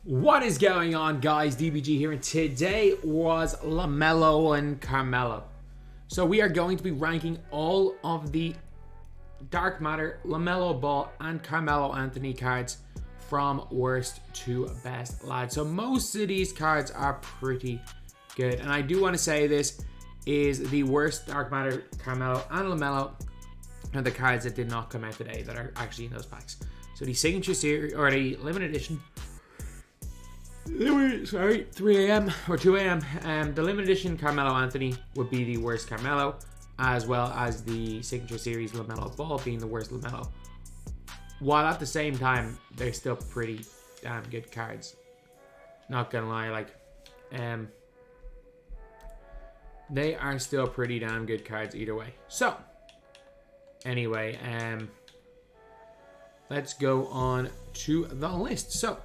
What is going on, guys? DBG here, and today was LaMelo and Carmelo. So we are going to be ranking all of the Dark Matter, LaMelo Ball, and Carmelo Anthony cards from worst to best, lads. So most of these cards are pretty good, and I do want to say this is the worst Dark Matter, Carmelo, and LaMelo are the cards that did not come out today that are actually in those packs. So the Signature Series, or the Limited Edition, 3 a.m. or 2 a.m. The limited edition Carmelo Anthony would be the worst Carmelo, as well as the Signature Series LaMelo Ball being the worst LaMelo. While at the same time, they're still pretty damn good cards. Not gonna lie, they are still pretty damn good cards either way. So, anyway, let's go on to the list. So,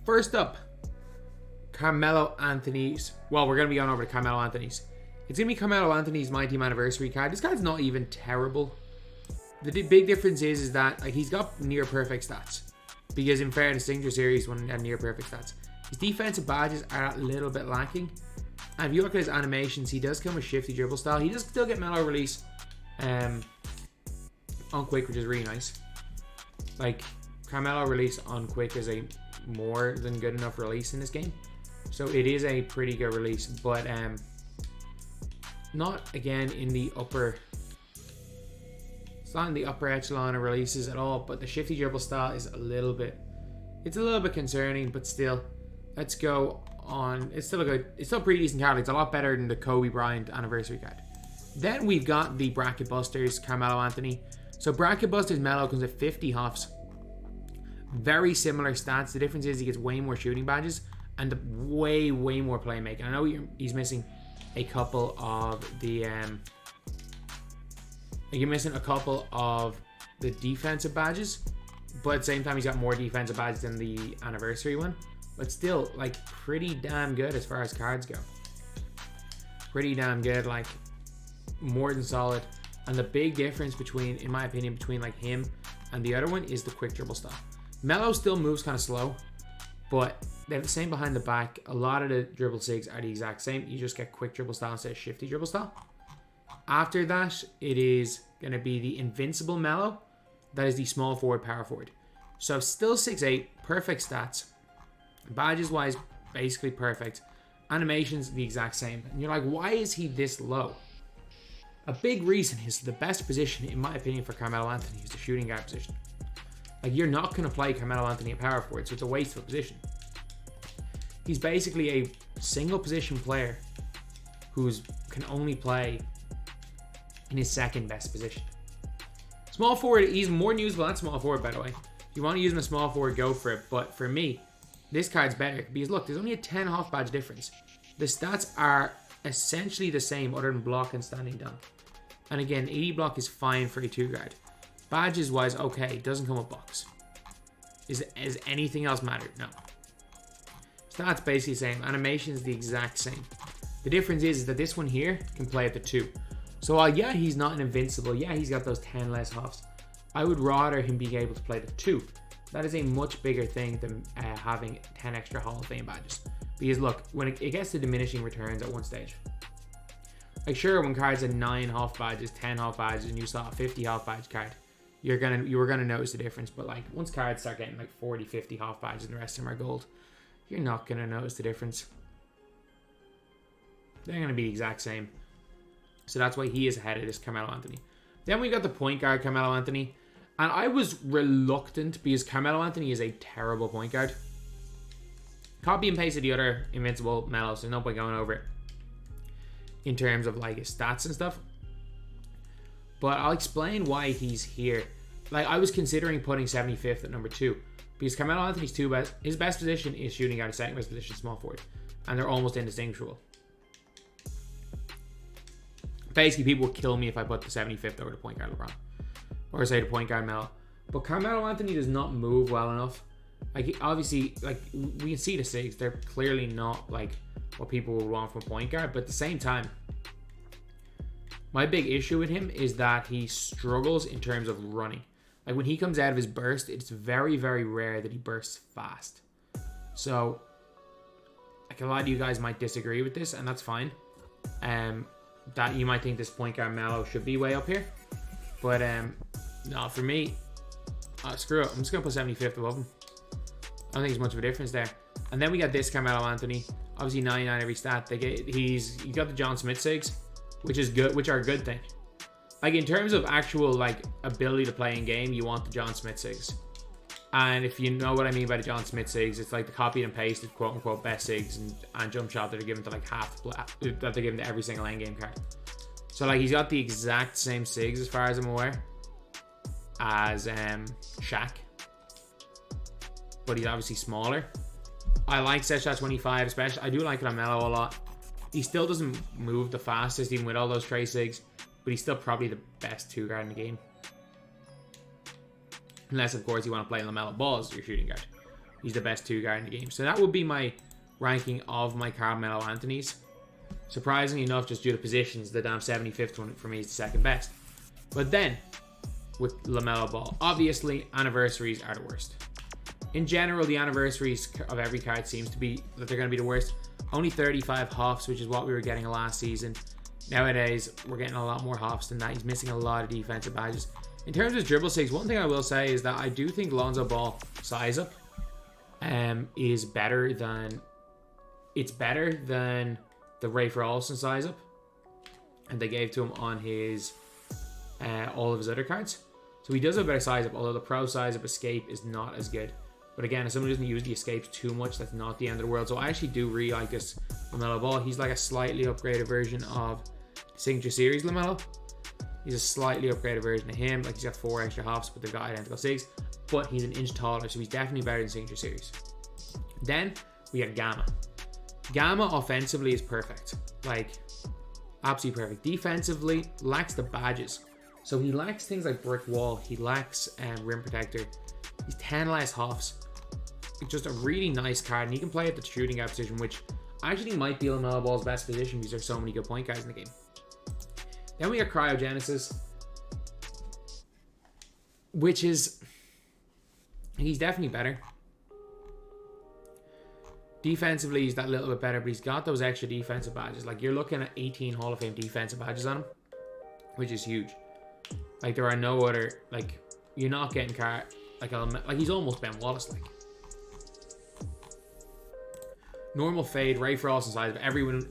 first up, Carmelo Anthony's. Well, we're going to be going over to Carmelo Anthony's. It's going to be Carmelo Anthony's MyTEAM Anniversary card. This card's not even terrible. The big difference is that he's got near perfect stats. Because in fairness, Signature Series one had near perfect stats. His defensive badges are a little bit lacking. And if you look at his animations, he does come with shifty dribble style. He does still get mellow release on quick, which is really nice. Carmelo release on quick is a more than good enough release in this game. So it is a pretty good release, but not again in the upper. It's not in the upper echelon of releases at all. But the shifty dribble style is a little bit concerning. But still, let's go on. It's still a pretty decent card. It's a lot better than the Kobe Bryant Anniversary card. Then we've got the Bracket Busters Carmelo Anthony. So Bracket Busters Melo comes with 50 huffs. Very similar stats. The difference is he gets way more shooting badges and way more playmaking. I know he's missing a couple of the defensive badges, but at the same time he's got more defensive badges than the anniversary one. But still, pretty damn good as far as cards go. Pretty damn good, more than solid. And the big difference in my opinion, between him and the other one is the quick dribble style. Melo still moves kind of slow, but they have the same behind the back. A lot of the dribble sigs are the exact same. You just get quick dribble style instead of shifty dribble style. After that, it is going to be the Invincible Melo. That is the small forward, power forward. So still 6'8", perfect stats. Badges wise, basically perfect. Animations, the exact same. And you're like, why is he this low? A big reason is the best position, in my opinion, for Carmelo Anthony is the shooting guard position. You're not going to play Carmelo Anthony at power forward, so it's a waste of a position. He's basically a single position player who can only play in his second best position. Small forward, he's more usable at small forward, by the way. If you want to use him as small forward, go for it. But for me, this card's better because look, there's only a 10 half badge difference. The stats are essentially the same other than block and standing down. And again, 80 block is fine for a 2 guard. Badges wise, okay, doesn't come with box. Is anything else matter? No. Stats basically the same. Animation is the exact same. The difference is that this one here can play at the 2. So while yeah, he's not an invincible, yeah, he's got those 10 less huffs, I would rather him being able to play the 2. That is a much bigger thing than having 10 extra Hall of Fame badges. Because look, when it gets to diminishing returns at one stage, sure, when cards are 9 half badges, 10 half badges, and you saw a 50 half badge card, you were gonna notice the difference. But once cards start getting 40, 50 half badges and the rest of them are gold, you're not gonna notice the difference. They're gonna be the exact same. So that's why he is ahead of this Carmelo Anthony. Then we got the point guard Carmelo Anthony, and I was reluctant because Carmelo Anthony is a terrible point guard. Copy and pasted the other Invincible Melo, so no point going over it in terms of his stats and stuff. But I'll explain why he's here. I was considering putting 75th at number 2 because Carmelo Anthony's his best position is shooting guard, his second best position small forward, and they're almost indistinguishable. Basically, people will kill me if I put the 75th over the point guard LeBron, or say the point guard Melo. But Carmelo Anthony does not move well enough. Obviously, we can see the sigs. They're clearly not what people would want from a point guard. But at the same time, my big issue with him is that he struggles in terms of running. When he comes out of his burst, it's very, very rare that he bursts fast. So, like, a lot of you guys might disagree with this, and that's fine. That you might think this point guard Melo should be way up here. But, no, for me, screw it. I'm just going to put 75th above him. I don't think there's much of a difference there. And then we got this Carmelo Anthony. Obviously 99 every stat. He's got the John Smith sigs, which is good, which are a good thing. Like, in terms of actual, like, ability to play in game, you want the John Smith sigs. And if you know what I mean by the John Smith sigs, it's like the copied and pasted quote unquote best sigs and jump shot that are given to like that they're given to every single end game card. So like he's got the exact same sigs as far as I'm aware as Shaq, but he's obviously smaller. I like set shot 25, especially. I do like it on Melo a lot. He still doesn't move the fastest even with all those Trey sigs, but he's still probably the best 2 guard in the game. Unless, of course, you want to play LaMelo Ball as your shooting guard. He's the best 2 guard in the game. So that would be my ranking of my Carmelo Anthonys. Surprisingly enough, just due to positions, the damn 75th one for me is the second best. But then, with LaMelo Ball, obviously, anniversaries are the worst. In general, the anniversaries of every card seems to be that they're going to be the worst. Only 35 hops, which is what we were getting last season. Nowadays, we're getting a lot more hops than that. He's missing a lot of defensive badges. In terms of dribble sigs, one thing I will say is that I do think Lonzo Ball size up is better than the Rafer Alston size up, and they gave to him on his all of his other cards. So he does have a better size up, although the pro size up escape is not as good. But again, if someone doesn't use the escapes too much, that's not the end of the world. So I actually do really like this LaMelo Ball. He's like a slightly upgraded version of Signature Series LaMelo. He's a slightly upgraded version of him. Like, he's got 4 extra hops, but they've got identical sigs. But he's an inch taller, so he's definitely better than Signature Series. Then we got Gamma. Gamma offensively is perfect. Like, absolutely perfect. Defensively, lacks the badges. So he lacks things like Brick Wall. He lacks Rim Protector. He's 10 less hops. It's just a really nice card, and he can play at the shooting guard position, which I actually think might be LaMelo Ball's best position because there's so many good point guys in the game. Then we got Cryogenesis, which is, he's definitely better. Defensively, he's that little bit better, but he's got those extra defensive badges. Like, you're looking at 18 Hall of Fame defensive badges on him, which is huge. Like, there are no other, like, you're not getting like he's almost Ben Wallace, like. Normal fade, Ray Frost size of everyone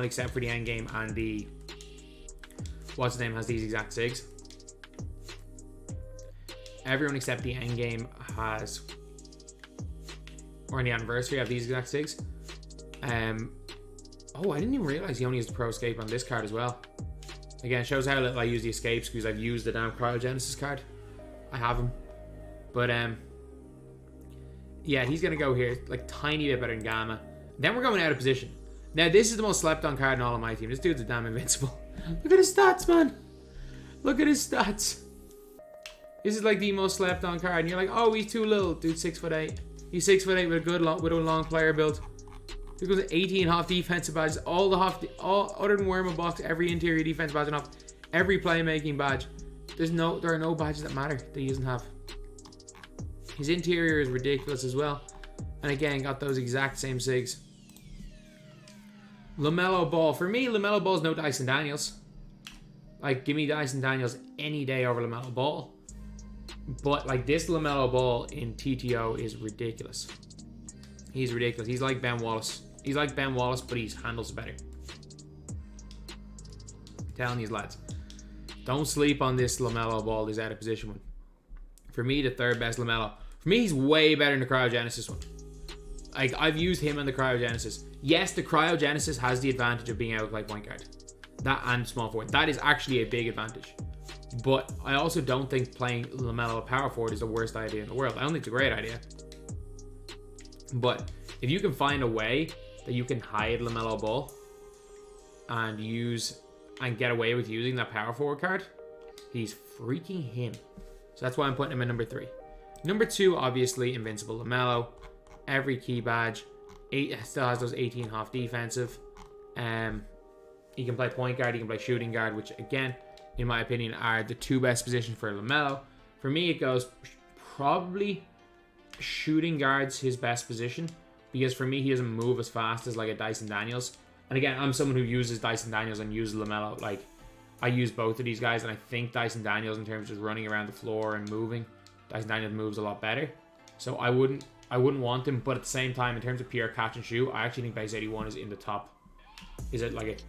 except for the end game and the what's his name has these exact sigs. Everyone except the end game has, or in the anniversary, have these exact sigs. Oh, I didn't even realize he only has the pro escape on this card as well. Again, it shows how little I use the escapes because I've used the damn Cryogenesis card. I have him, but yeah, he's gonna go here, like tiny bit better than Gamma. Then we're going out of position. Now this is the most slept on card in all of my team. This dude's a damn invincible. Look at his stats, man. Look at his stats. This is like the most slept on card, and you're like, oh, he's too little. Dude, 6'8". He's 6'8" with a long player build. He goes 18 half defensive badges, all other than Worma box, every interior defense badge and off, every playmaking badge. There are no badges that matter that he doesn't have. His interior is ridiculous as well, and again got those exact same sigs. LaMelo Ball, for me, LaMelo Ball's no Dyson Daniels. Like, give me Dyson Daniels any day over LaMelo Ball. But like, this LaMelo Ball in TTO is ridiculous. He's ridiculous. He's like Ben Wallace. He's like Ben Wallace, but he handles better. I'm telling you, lads, don't sleep on this LaMelo Ball. This out of position one. For me, the third best LaMelo. For me, he's way better than the Cryogenesis one. Like, I've used him on the Cryogenesis. Yes, the Cryogenesis has the advantage of being out like point guard. That and small forward. That is actually a big advantage. But I also don't think playing LaMelo at power forward is the worst idea in the world. I don't think it's a great idea. But if you can find a way that you can hide LaMelo Ball and get away with using that power forward card, he's freaking him. So that's why I'm putting him in number 3. Number 2, obviously, Invincible LaMelo. Every key badge. Still has those 18 half defensive. He can play point guard, he can play shooting guard, which again, in my opinion, are the 2 best positions for LaMelo. For me, it goes probably shooting guard's his best position, because for me, he doesn't move as fast as like a Dyson Daniels. And again, I'm someone who uses Dyson Daniels and uses LaMelo. Like, I use both of these guys, and I think Dyson Daniels, in terms of just running around the floor and moving, Dyson Daniels moves a lot better. So I wouldn't want him, but at the same time, in terms of pure catch and shoot, I actually think base 81 is in the top. Is it like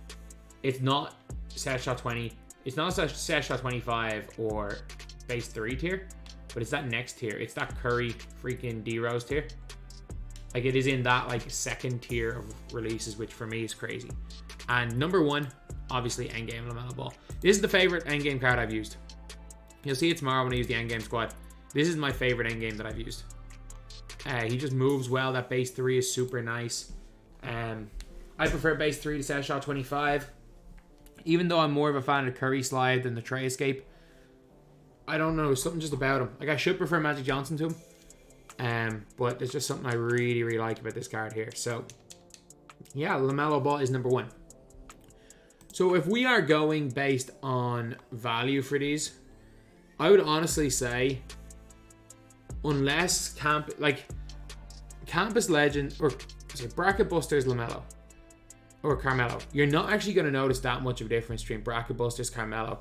it's not set shot 20, it's not set shot 25 or base 3 tier, but it's that next tier. It's that Curry freaking D-Rose tier. Like, it is in that like second tier of releases, which for me is crazy. And number 1, obviously endgame LaMelo Ball. This is the favorite endgame card I've used. You'll see it tomorrow when I use the endgame squad. This is my favorite endgame that I've used. He just moves well. That base 3 is super nice. I prefer base 3 to set shot 25. Even though I'm more of a fan of the Curry slide than the Trey escape. I don't know, something just about him. Like, I should prefer Magic Johnson to him. But there's just something I really, really like about this card here. So, yeah, LaMelo Ball is number 1. So if we are going based on value for these, I would honestly say, unless Campus Legend or Bracket Busters LaMelo or Carmelo, you're not actually going to notice that much of a difference between Bracket Busters Carmelo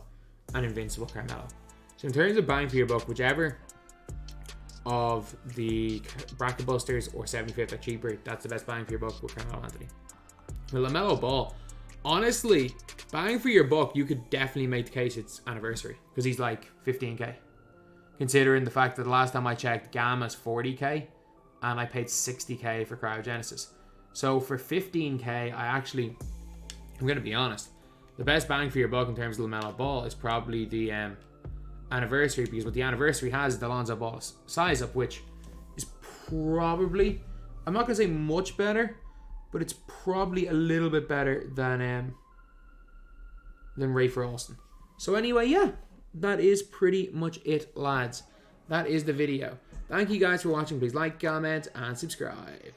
and Invincible Carmelo. So in terms of bang for your buck, whichever of the Bracket Busters or 75th are cheaper, that's the best bang for your buck with Carmelo Anthony. With LaMelo Ball, honestly, bang for your buck, you could definitely make the case it's anniversary, because he's like 15k. Considering the fact that the last time I checked, Gamma's 40k, and I paid 60k for Cryogenesis. So for 15k, I'm going to be honest, the best bang for your buck in terms of LaMelo Ball is probably the anniversary, because what the anniversary has is the Lonzo Ball size up, which is probably, I'm not going to say much better, but it's probably a little bit better than Rafer Alston. So anyway, yeah, that is pretty much it, lads. That is the video. Thank you guys for watching. Please like, comment, and subscribe.